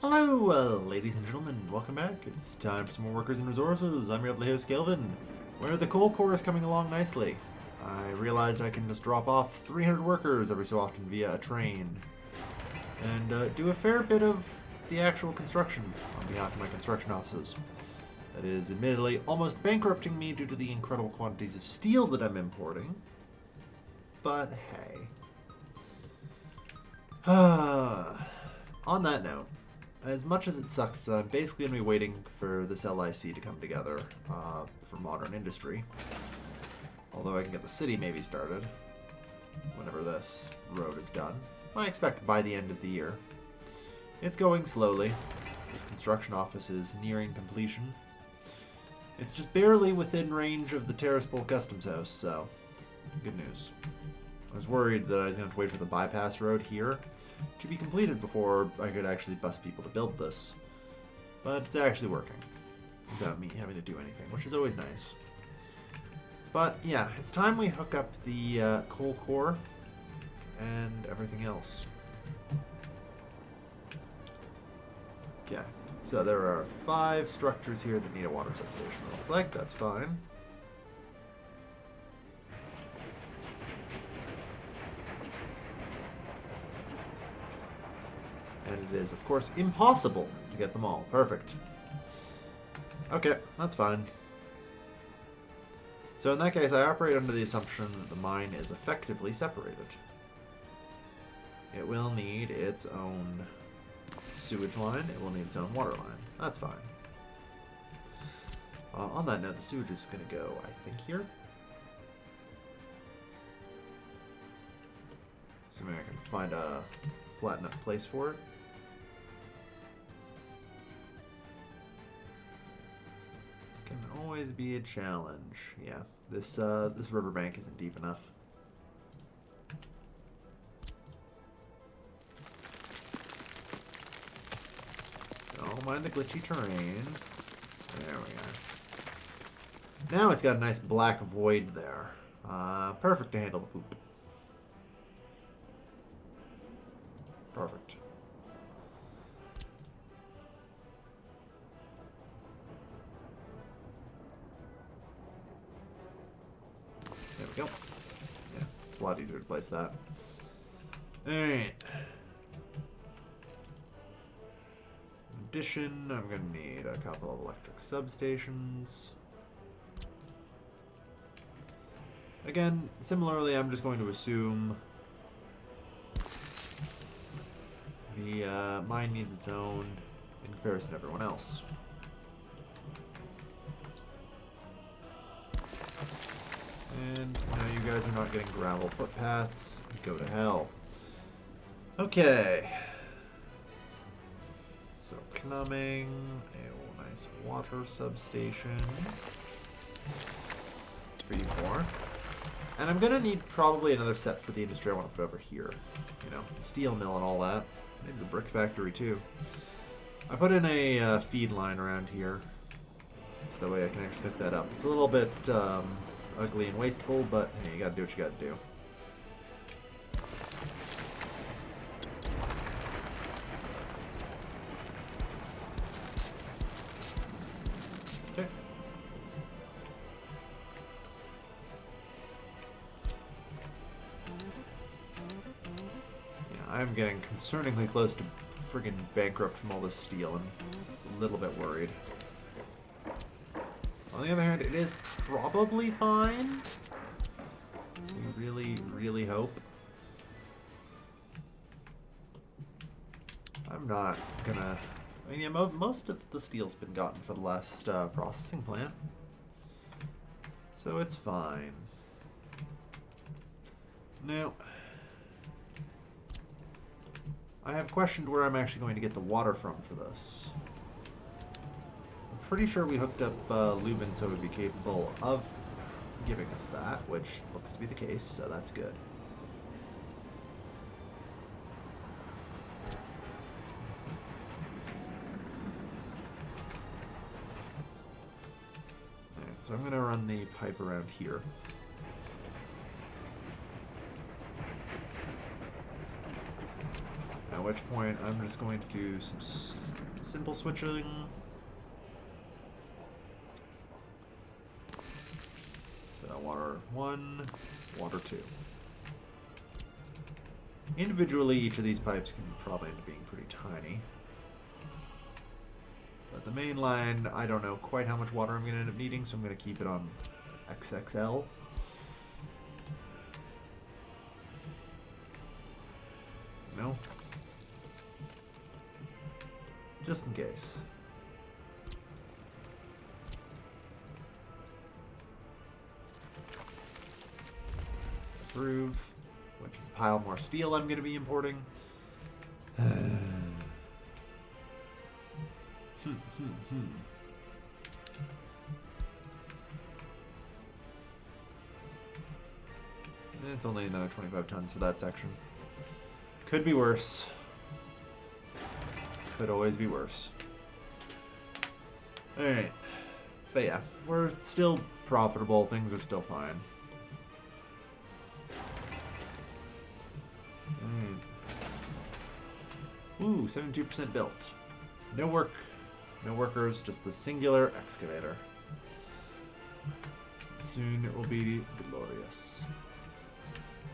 Hello, ladies and gentlemen. Welcome back. It's time for some more Workers and Resources. I'm your lovely host, Galvin, where the coal core is coming along nicely. I realized I can just drop off 300 workers every so often via a train and do a fair bit of the actual construction on behalf of my construction offices. That is admittedly almost bankrupting me due to the incredible quantities of steel that I'm importing. But hey. On that note, as much as it sucks, I'm basically going to be waiting for this LIC to come together for modern industry. Although I can get the city maybe started whenever this road is done. I expect by the end of the year. It's going slowly. This construction office is nearing completion. It's just barely within range of the Terraspol Customs House, so good news. I was worried that I was going to have to wait for the bypass road here to be completed before I could actually bus people to build this. But it's actually working without me having to do anything, which is always nice. But yeah, it's time we hook up the coal core and everything else. Okay, so there are 5 structures here that need a water substation. It looks like that's fine. And it is, of course, impossible to get them all. Perfect. Okay, that's fine. So in that case, I operate under the assumption that the mine is effectively separated. It will need its own sewage line. It will need its own water line. That's fine. On that note, the sewage is going to go, I think, here. So maybe I can find a flat enough place for it. Can always be a challenge. Yeah, this riverbank isn't deep enough. Don't mind the glitchy terrain. There we go. Now it's got a nice black void there. Perfect to handle the poop. Perfect. There we go. Yeah, it's a lot easier to place that. Alright. In addition, I'm going to need a couple of electric substations. Again, similarly, I'm just going to assume the mine needs its own in comparison to everyone else. And now you guys are not getting gravel footpaths. Go to hell. Okay. So coming, a nice water substation for you 4. And I'm gonna need probably another set for the industry I want to put over here. You know, steel mill and all that. Maybe the brick factory too. I put in a feed line around here, so that way I can actually hook that up. It's a little bit ugly and wasteful, but hey, you gotta do what you gotta do. Okay. Yeah, I'm getting concerningly close to friggin' bankrupt from all this steel and a little bit worried. On the other hand, it is probably fine. We really, really hope. I'm not gonna... I mean, yeah, most of the steel's been gotten for the last processing plant. So it's fine. Now, I have questioned where I'm actually going to get the water from for this. Pretty sure we hooked up Lubin so it would be capable of giving us that, which looks to be the case, so that's good. Alright, so I'm going to run the pipe around here. Now which point I'm just going to do some simple switching. So water 1, water 2. Individually, each of these pipes can probably end up being pretty tiny. But the main line, I don't know quite how much water I'm going to end up needing, so I'm going to keep it on XXL. No? Just in case. Approve. Which is a pile more steel I'm going to be importing. It's only another 25 tons for that section. Could be worse. Could always be worse. Alright. But yeah, we're still profitable. Things are still fine. Ooh, 72% built. No work. No workers, just the singular excavator. Soon it will be glorious.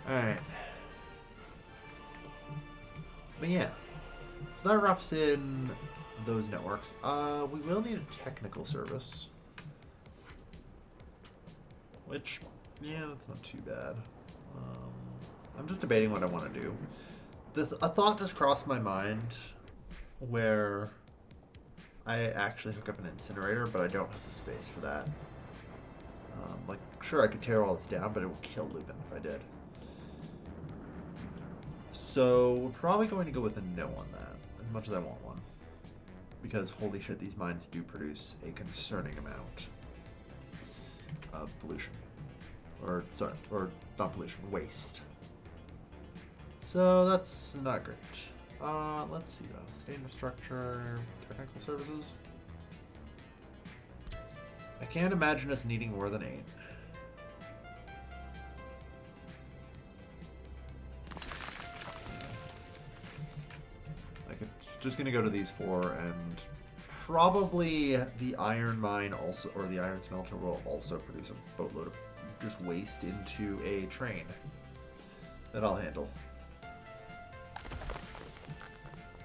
Alright. But yeah. So that roughs in those networks. We will need a technical service. Which, yeah, that's not too bad. I'm just debating what I want to do. A thought just crossed my mind where I actually hook up an incinerator, but I don't have the space for that. Like, sure, I could tear all this down, but it would kill Lupin if I did. So we're probably going to go with a no on that, as much as I want one. Because, holy shit, these mines do produce a concerning amount of pollution. Or, sorry, or not pollution, waste. So that's not great. Let's see though. State infrastructure, technical services. I can't imagine us needing more than 8. It's just gonna go to these 4, and probably the iron mine also, or the iron smelter will also produce a boatload of just waste into a train that I'll handle.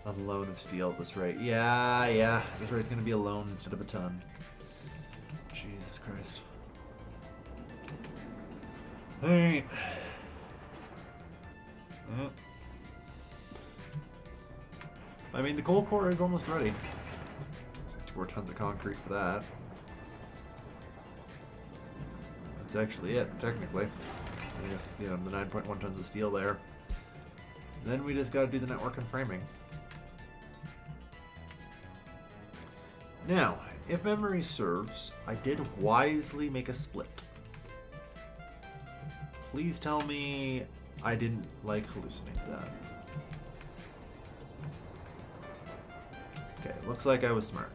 A loan of steel at this rate. Yeah. This rate's gonna be a loan instead of a ton. Jesus Christ. Alright. I mean, the coal core is almost ready. 64 tons of concrete for that. That's actually it, technically. I guess, you know, the 9.1 tons of steel there. Then we just gotta do the network and framing. Now, if memory serves, I did wisely make a split. Please tell me I didn't, like, hallucinate that. Okay, looks like I was smart.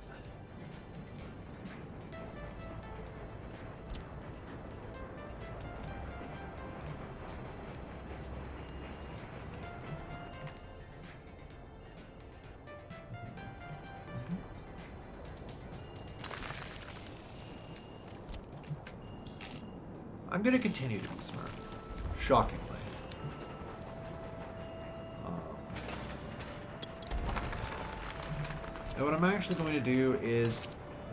I'm going to continue to be smart. Shockingly. And what I'm actually going to do is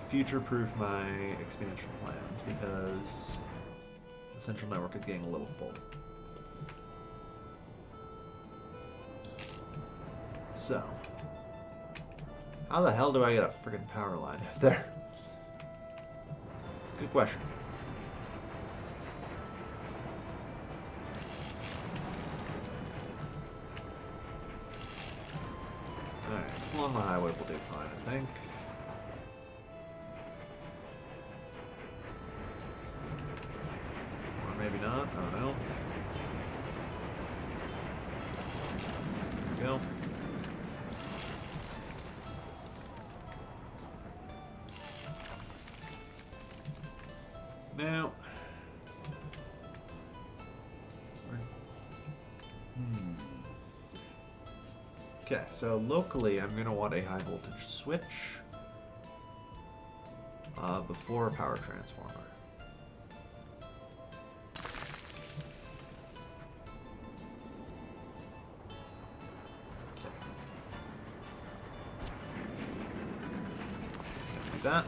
future-proof my expansion plans, because the central network is getting a little full. So, how the hell do I get a friggin' power line out there? It's a good question. Alright, along the highway will do fine, I think. Or maybe not, I don't know. There we go. Now, Okay, so locally I'm going to want a high voltage switch before a power transformer. That.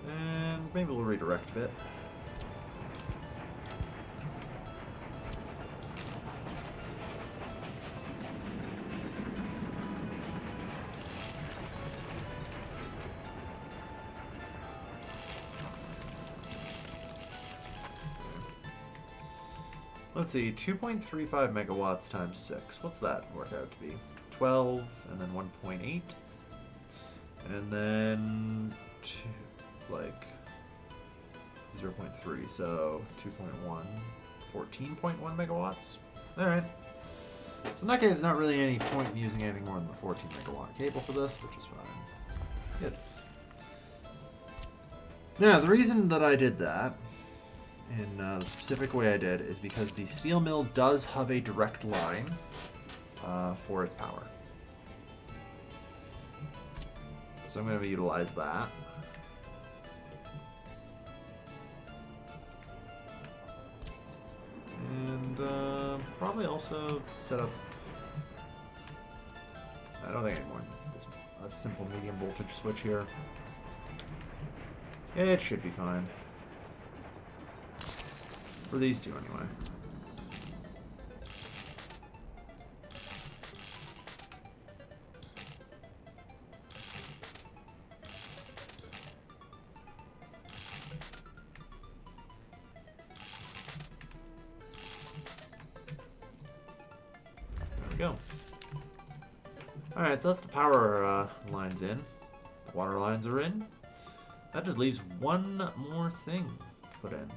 And maybe we'll redirect a bit. Let's see, 2.35 megawatts times 6. What's that work out to be? 12, and then 1.8. And then, like, 0.3, so 2.1, 14.1 megawatts. Alright. So in that case, not really any point in using anything more than the 14 megawatt cable for this, which is fine. Good. Now, the reason that I did that, in the specific way I did, is because the steel mill does have a direct line for its power. So I'm going to utilize that. And probably also set up... I don't think anymore. A simple medium voltage switch here. It should be fine. For these two, anyway. There we go. Alright, so that's the power lines in. The water lines are in. That just leaves one more thing to put in.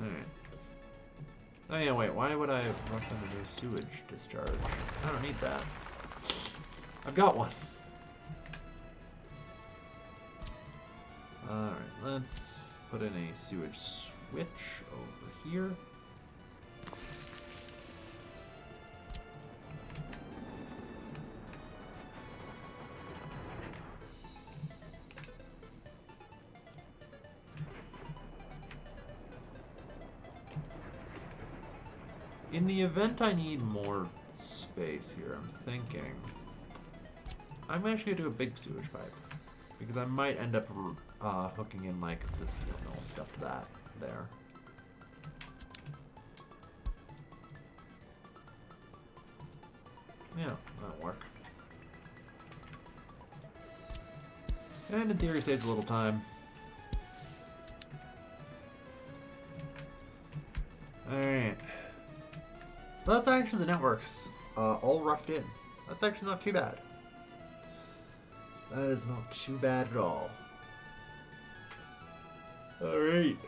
Alright. Oh yeah, wait, why would I rush on a new sewage discharge? I don't need that. I've got one. Alright, let's put in a sewage switch over here. In the event I need more space here, I'm thinking I'm actually gonna do a big sewage pipe because I might end up hooking in like the steel mill and stuff to that there. Yeah, that'll work. And in theory saves a little time. Alright. So that's actually the networks all roughed in. That's actually not too bad. That is not too bad at all. Alright.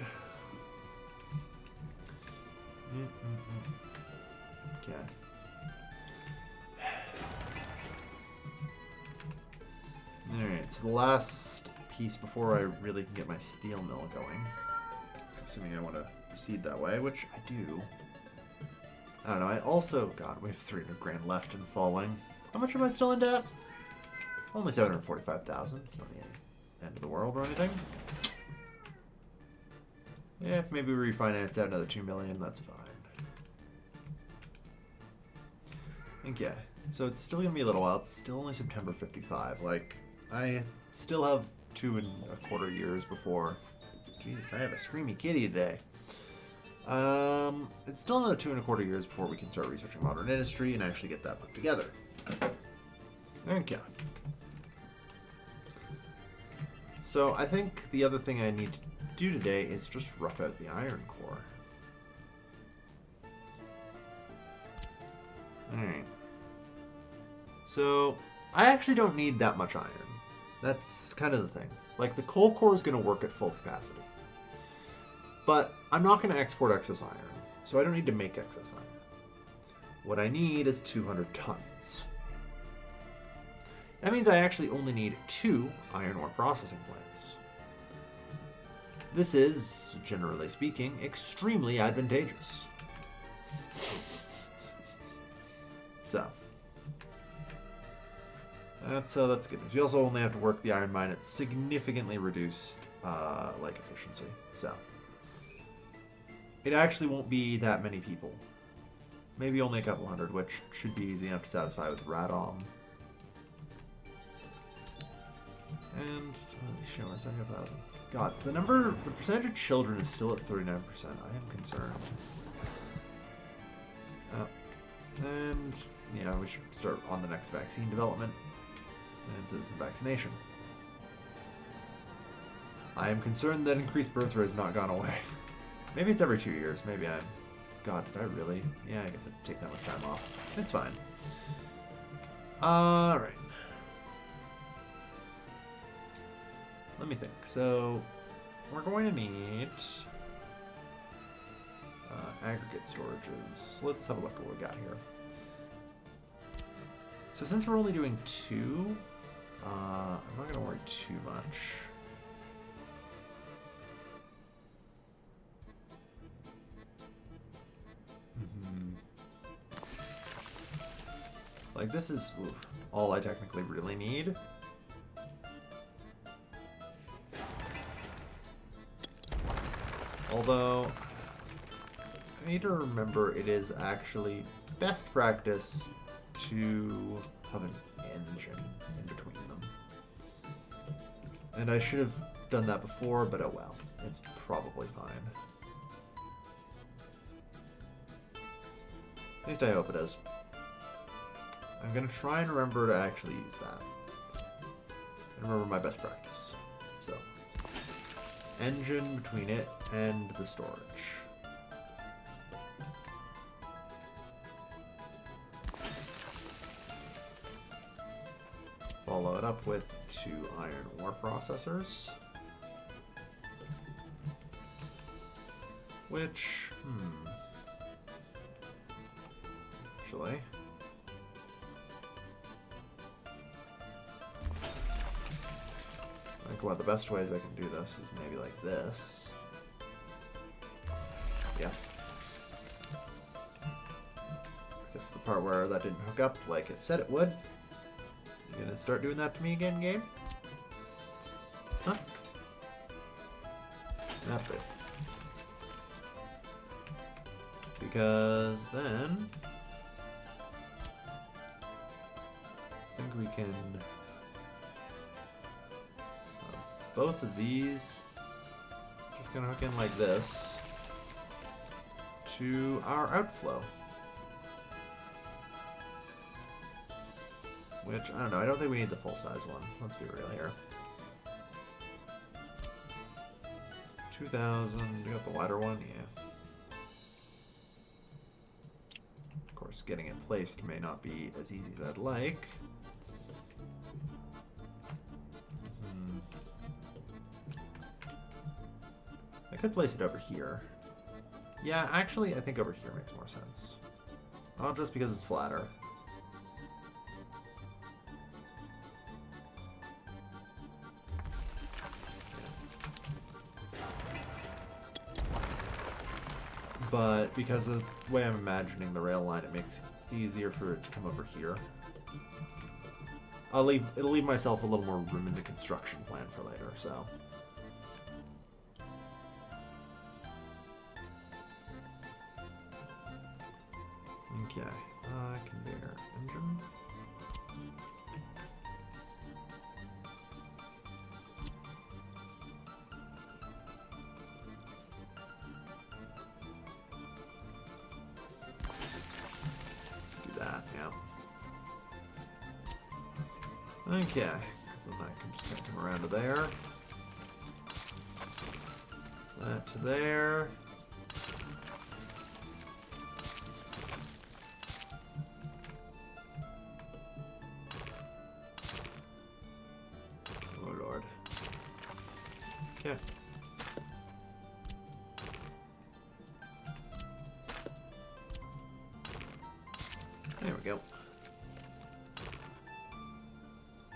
Okay. Alright, so the last piece before I really can get my steel mill going, assuming I want to proceed that way, which I do. I don't know, I also, God, we have 300 grand left and falling. How much am I still in debt? Only 745,000. It's not the end of the world or anything. Yeah, if maybe we refinance out another 2 million, that's fine. Okay, so it's still gonna be a little while. It's still only September 55. Like, I still have 2.25 years before. Jesus, I have a screamy kitty today. It's still another 2.25 years before we can start researching modern industry and actually get that put together. Okay. So I think the other thing I need to do today is just rough out the iron core. Alright. So I actually don't need that much iron. That's kind of the thing. Like, the coal core is going to work at full capacity. But I'm not going to export excess iron, so I don't need to make excess iron. What I need is 200 tons. That means I actually only need 2 iron ore processing plants. This is, generally speaking, extremely advantageous. So, that's good news. You also only have to work the iron mine at significantly reduced efficiency. So, it actually won't be that many people. Maybe only a couple hundred, which should be easy enough to satisfy with Radom. And show us 75,000. God, the percentage of children is still at 39%. I am concerned. And yeah, we should start on the next vaccine development and citizen vaccination. I am concerned that increased birth rate has not gone away. Maybe it's every 2 years. Maybe I'm... God, did I really? Yeah, I guess I'd take that much time off. It's fine. Alright. Let me think. So, we're going to need aggregate storages. Let's have a look at what we got here. So since we're only doing 2, I'm not going to worry too much. Like, this is all I technically really need. Although, I need to remember it is actually best practice to have an engine in between them. And I should have done that before, but oh well. It's probably fine. At least I hope it is. I'm going to try and remember to actually use that. And remember my best practice. So, engine between it and the storage. Follow it up with 2 iron ore processors. Which, actually... I think one of the best ways I can do this is maybe like this. Yeah. Except for the part where that didn't hook up like it said it would. You gonna start doing that to me again, game? Huh? Not good. Because then... I think we can... both of these just gonna hook in like this to our outflow. Which, I don't know, I don't think we need the full-size one. Let's be real here. 2,000, you got the wider one? Yeah. Of course, getting it placed may not be as easy as I'd like. I could place it over here. Yeah, actually, I think over here makes more sense. Well, just because it's flatter. But because of the way I'm imagining the rail line, it makes it easier for it to come over here. It'll leave myself a little more room in the construction plan for later, so... Okay, conveyor engine. Do that, yeah. Okay, so then that can just come around to there. That to there. Okay. There we go.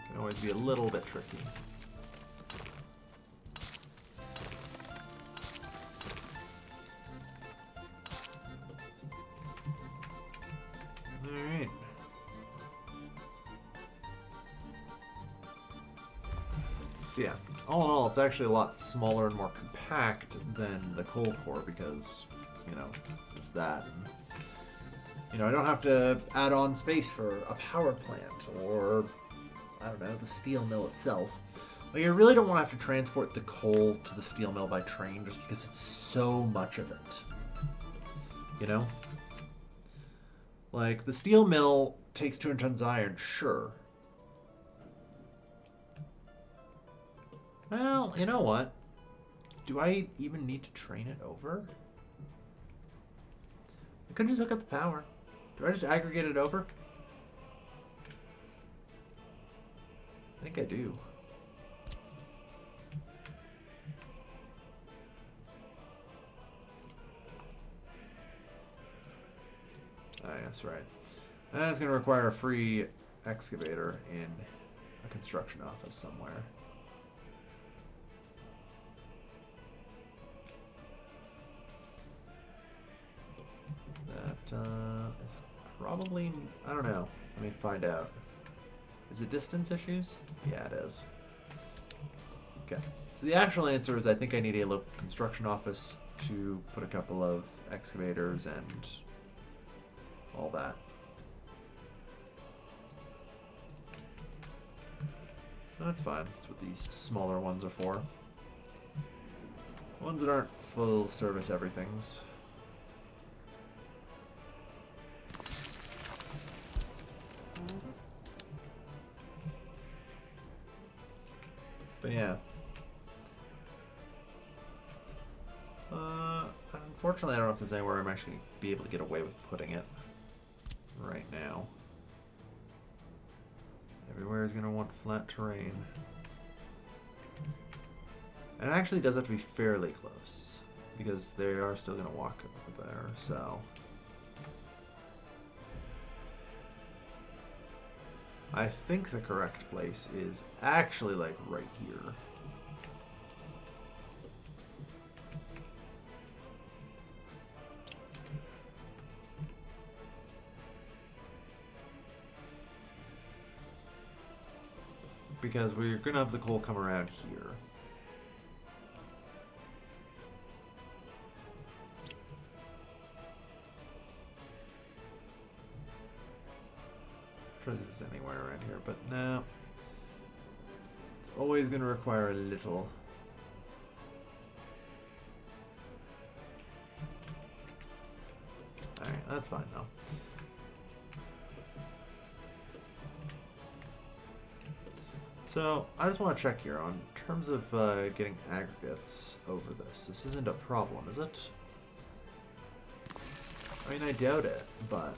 Can always be a little bit tricky. So yeah, all in all, it's actually a lot smaller and more compact than the coal core because, you know, it's that. And, you know, I don't have to add on space for a power plant or, I don't know, the steel mill itself. Like, I really don't want to have to transport the coal to the steel mill by train just because it's so much of it. You know? Like, the steel mill takes 200 tons of iron, sure. Well, you know what? Do I even need to train it over? I could just hook up the power. Do I just aggregate it over? I think I do. Ah, yes, right. That's going to require a free excavator in a construction office somewhere. That is probably... I don't know. Let me find out. Is it distance issues? Yeah, it is. Okay. So the actual answer is I think I need a local construction office to put a couple of excavators and all that. That's fine. That's what these smaller ones are for. Ones that aren't full service everythings. But yeah. Unfortunately, I don't know if there's anywhere I'm actually be able to get away with putting it right now. Everywhere is going to want flat terrain. And it actually does have to be fairly close, because they are still going to walk over there, so... I think the correct place is actually, like, right here. Because we're going to have the coal come around here. I'm sure this is anywhere around here, but no. It's always going to require a little. Alright, that's fine though. So, I just want to check here on terms of getting aggregates over this. This isn't a problem, is it? I mean, I doubt it, but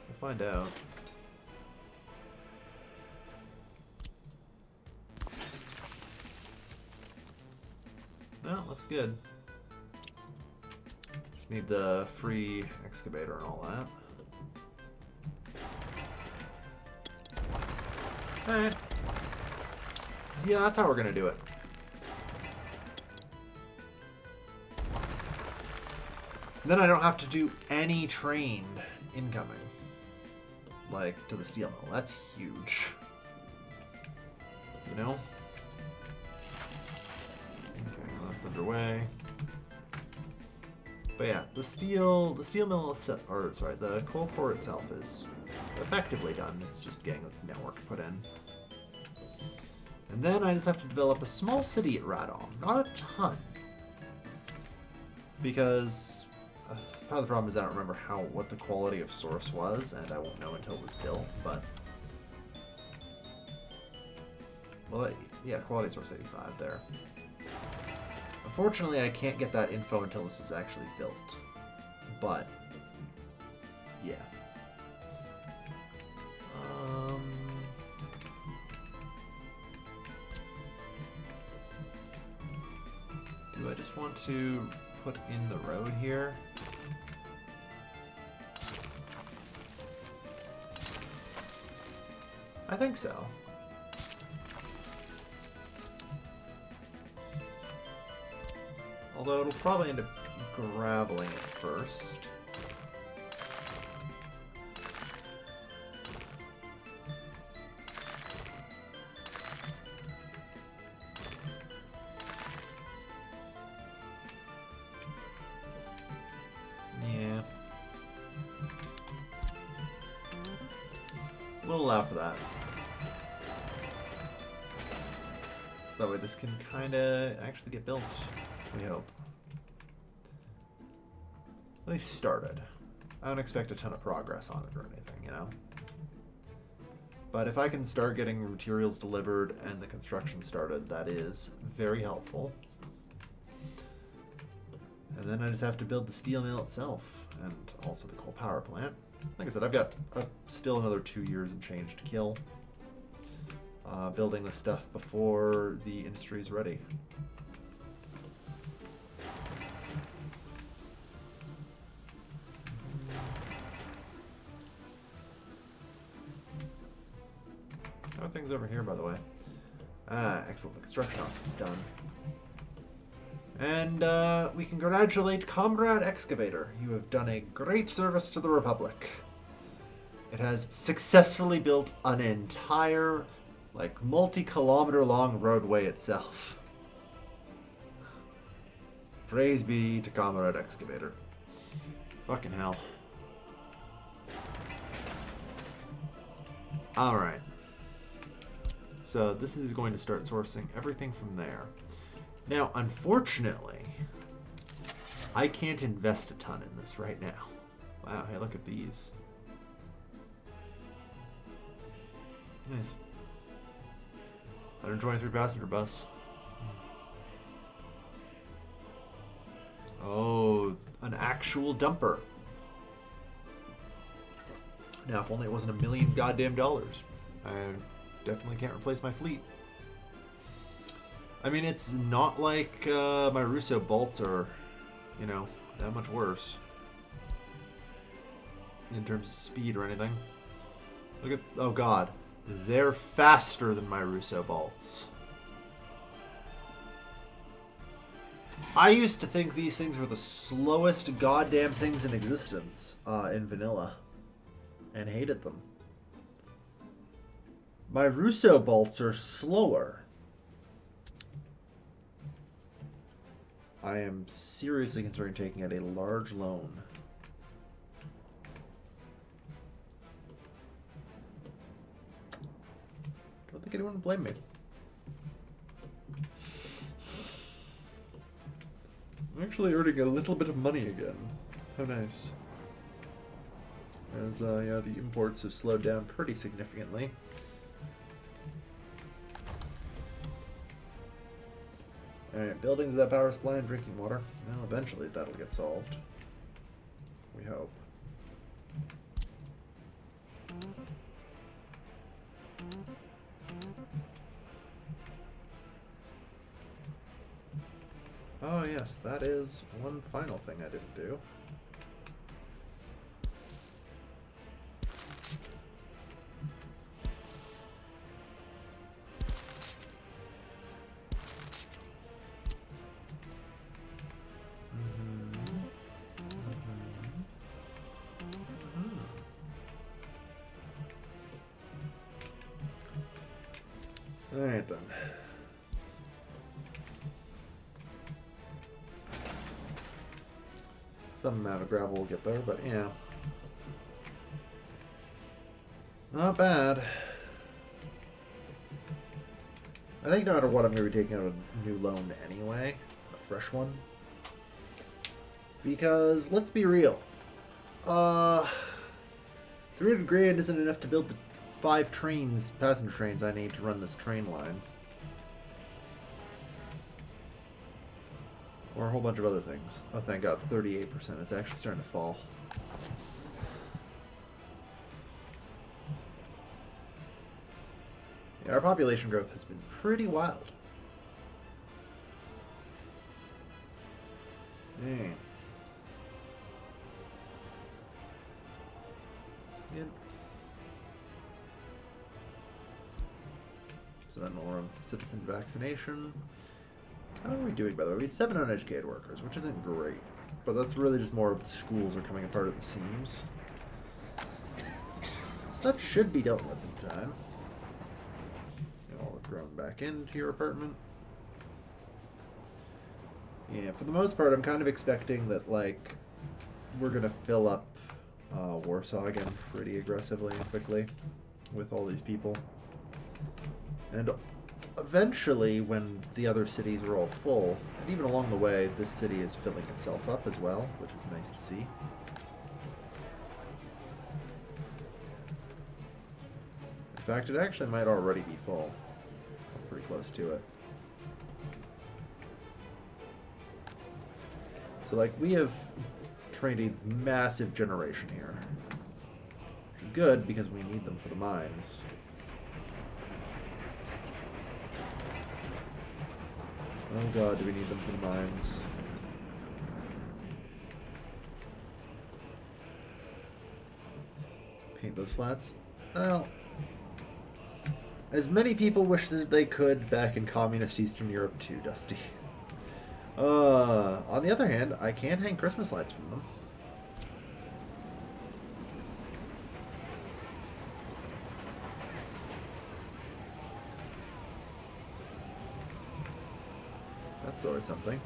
we'll find out. No, looks good. Just need the free excavator and all that. Alright. So yeah, that's how we're gonna do it. And then I don't have to do any train incoming. Like, to the steel mill. That's huge. You know? Okay, well, that's underway. But yeah, the steel mill itself, or sorry, the coal core itself is effectively done. It's just getting its network put in. And then I just have to develop a small city at Radom. Not a ton. Because part of the problem is I don't remember what the quality of source was, and I won't know until it was built, but... Well, yeah, quality source 85 there. Unfortunately, I can't get that info until this is actually built. But, yeah. Do I just want to put in the road here? I think so. Although it'll probably end up graveling it first. allow for that. So that way this can kind of actually get built, we hope. At least started. I don't expect a ton of progress on it or anything, you know? But if I can start getting materials delivered and the construction started, that is very helpful. And then I just have to build the steel mill itself, and also the coal power plant. Like I said, I've got still another 2 years and change to kill. Building this stuff before the industry is ready. How are things over here, by the way? Ah, excellent. The construction office is done. And we can congratulate Comrade Excavator. You have done a great service to the Republic. It has successfully built an entire, like, multi-kilometer long roadway itself. Praise be to Comrade Excavator. Fucking hell. Alright. So this is going to start sourcing everything from there. Now, unfortunately, I can't invest a ton in this right now. Wow, hey, look at these. Nice. 123 passenger bus. Oh, an actual dumper. Now, if only it wasn't $1 million goddamn dollars. I definitely can't replace my fleet. I mean, it's not like my Russo bolts are, you know, that much worse in terms of speed or anything. Look at, oh god, they're faster than my Russo bolts. I used to think these things were the slowest goddamn things in existence in vanilla, and hated them. My Russo bolts are slower. I am seriously considering taking out a large loan. Don't think anyone would blame me. I'm actually earning a little bit of money again. How nice. As yeah, the imports have slowed down pretty significantly. Alright, buildings that power supply and drinking water. Well, eventually that'll get solved. We hope. Oh yes, that is one final thing I didn't do. Alright then. Some amount of gravel will get there, but yeah. Not bad. I think no matter what, I'm going to be taking out a new loan anyway. A fresh one. Because, let's be real. 300 grand isn't enough to build the 5 trains, passenger trains I need to run this train line. Or a whole bunch of other things. Oh, thank God, 38%. It's actually starting to fall. Yeah, our population growth has been pretty wild. Man. Yeah. So then we'll run citizen vaccination. How are we doing, by the way? We have 7 uneducated workers, which isn't great. But that's really just more of the schools are coming apart at the seams. So that should be dealt with in time. You all have grown back into your apartment. Yeah, for the most part, I'm kind of expecting that, like, we're going to fill up Warsaw again pretty aggressively and quickly. with all these people. And eventually, when the other cities are all full, and even along the way, this city is filling itself up as well, which is nice to see. In fact, it actually might already be full. I'm pretty close to it. So, like, we have trained a massive generation here. Which is good, because we need them for the mines. Oh god, do we need them for the mines? Paint those flats? Well, as many people wish that they could back in communist Eastern Europe too, Dusty. On the other hand, I can hang Christmas lights from them. That's always something.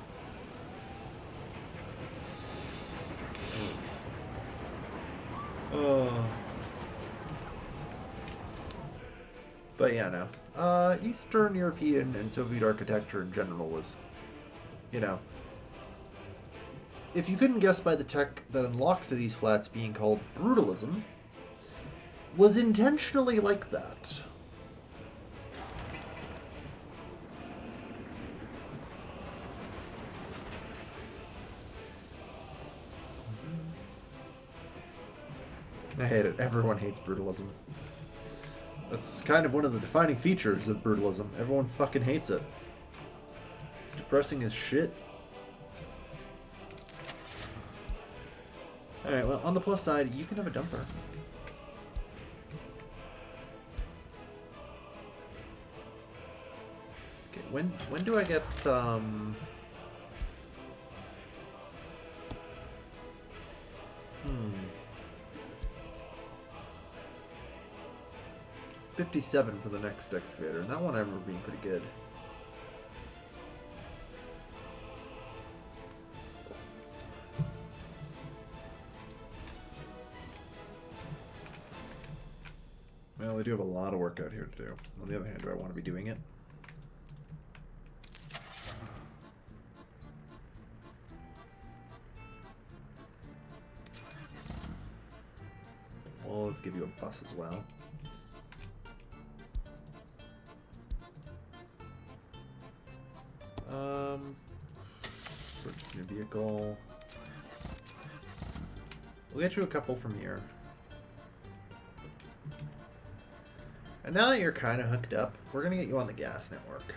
But yeah, no. Eastern European and Soviet architecture in general was, you know, if you couldn't guess by the tech that unlocked these flats being called brutalism, was intentionally like that. I hate it. Everyone hates brutalism. That's kind of one of the defining features of brutalism. Everyone fucking hates it. It's depressing as shit. Alright, well, on the plus side, you can have a dumper. Okay, when do I get, 57 for the next excavator, and that one I remember being pretty good. Well, I do have a lot of work out here to do. On the other hand, do I want to be doing it? Well, let's give you a bus as well. Purchase new vehicle. We'll get you a couple from here. And now that you're kind of hooked up, we're going to get you on the gas network.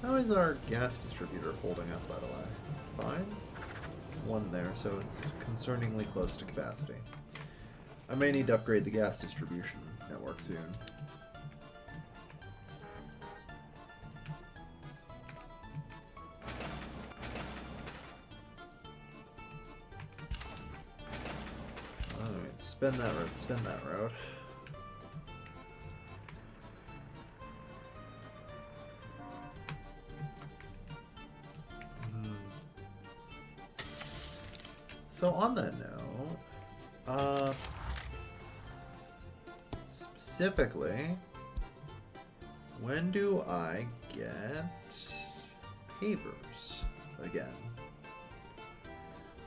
How is our gas distributor holding up, by the way? Fine. One there, so it's concerningly close to capacity. I may need to upgrade the gas distribution network soon. Alright, spin that road, spin that road. So on that note, specifically, when do I get pavers again?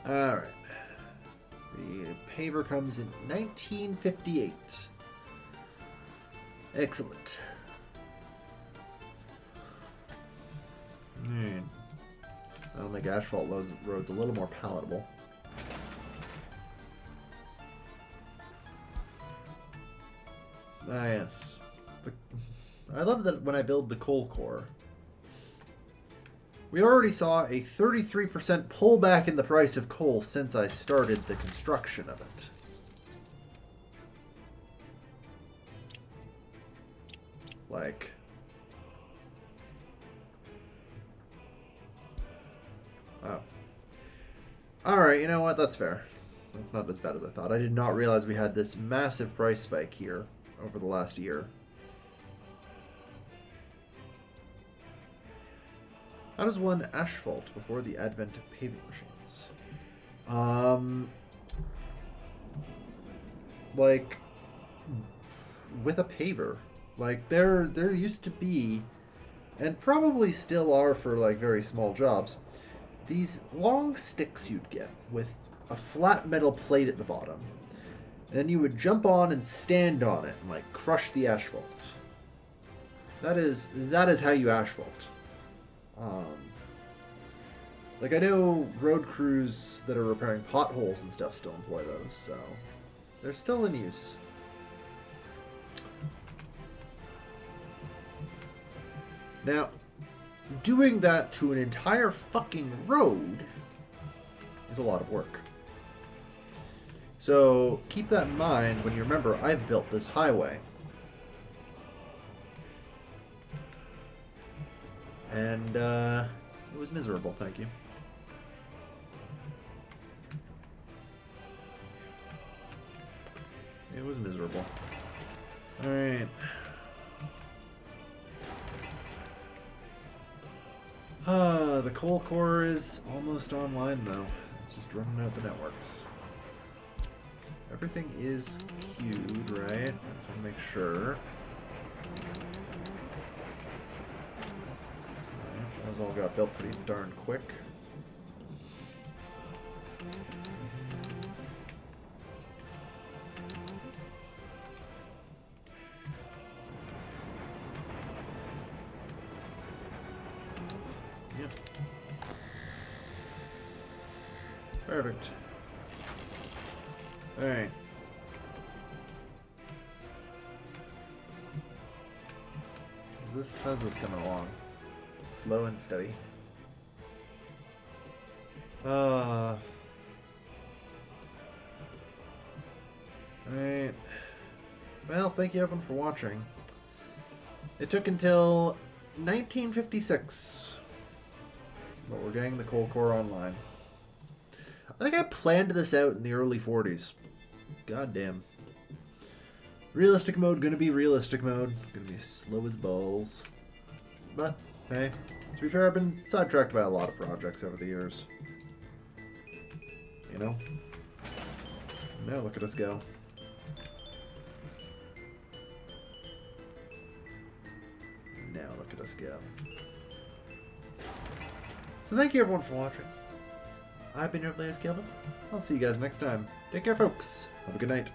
Alright. The paver comes in 1958. Excellent. That'll make asphalt roads a little more palatable. Ah, yes. I love that when I build the coal core, we already saw a 33% pullback in the price of coal since I started the construction of it. Like... oh. Alright, you know what? That's fair. That's not as bad as I thought. I did not realize we had this massive price spike here over the last year. How does one asphalt before the advent of paving machines? Like, with a paver. Like, there used to be, and probably still are for, like, very small jobs, these long sticks you'd get with a flat metal plate at the bottom. And then you would jump on and stand on it and, like, crush the asphalt. That is how you asphalt. Like, I know road crews that are repairing potholes and stuff still employ those, so they're still in use. Now, doing that to an entire fucking road is a lot of work. So keep that in mind when you remember I've built this highway. And it was miserable, thank you. It was miserable. Alright. The coal core is almost online though. It's just running out the networks. Everything is queued, right? I just want to make sure. Those all got built pretty darn quick. Yep. Perfect. Alright. How's this coming along? Slow and steady. Alright. Well, thank you everyone for watching. It took until 1956. But we're getting the coal core online. I think I planned this out in the early 40s. Goddamn. Realistic mode, gonna be realistic mode. Gonna be slow as balls. But, hey, to be fair, I've been sidetracked by a lot of projects over the years. You know? Now look at us go. Now look at us go. So thank you everyone for watching. I've been your players, Kelvin. I'll see you guys next time. Take care, folks. Have a good night.